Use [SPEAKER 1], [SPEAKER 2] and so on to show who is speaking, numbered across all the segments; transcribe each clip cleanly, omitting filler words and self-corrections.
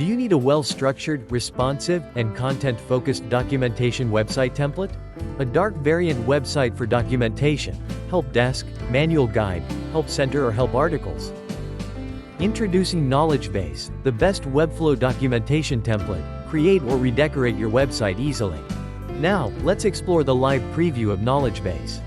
[SPEAKER 1] Do you need a well-structured, responsive, and content-focused documentation website template? A dark variant website for documentation, help desk, manual guide, help center, or help articles? Introducing KnowledgeBase, the best Webflow documentation template. Create or redecorate your website easily. Now, let's explore the live preview of KnowledgeBase.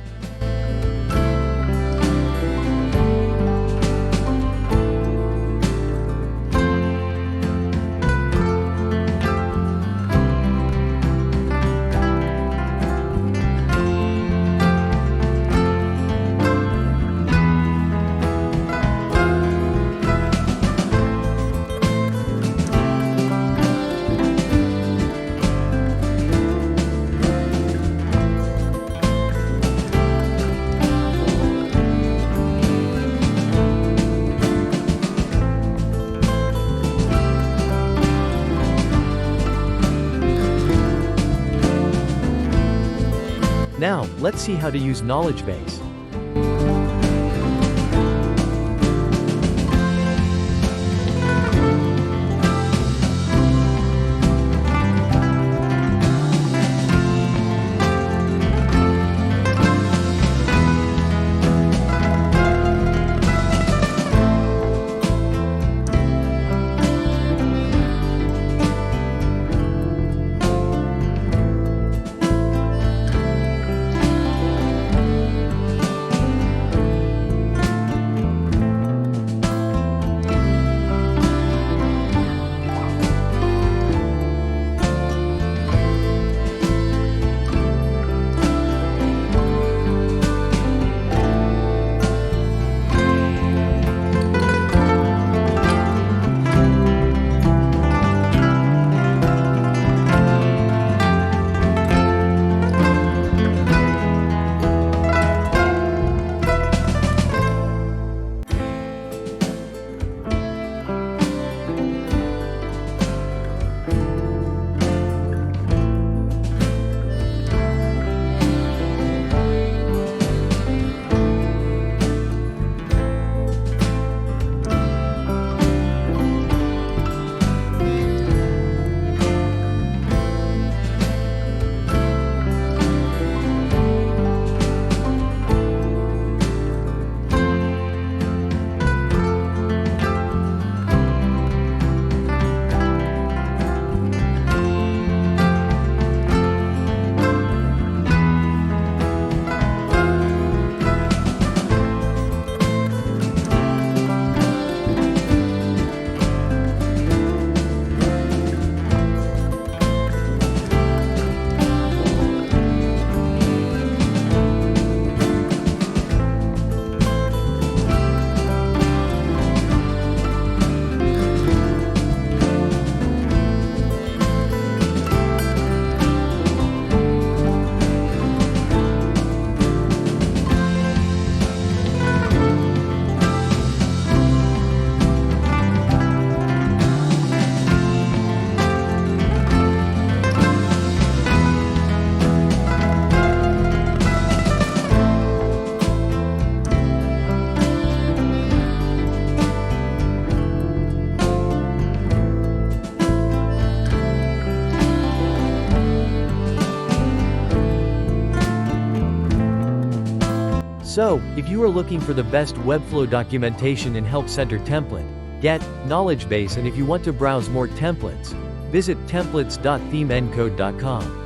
[SPEAKER 1] Now, let's see how to use KnowledgeBase. So, if you are looking for the best Webflow documentation and help center template, get KnowledgeBase, and if you want to browse more templates, visit templates.themeencode.com.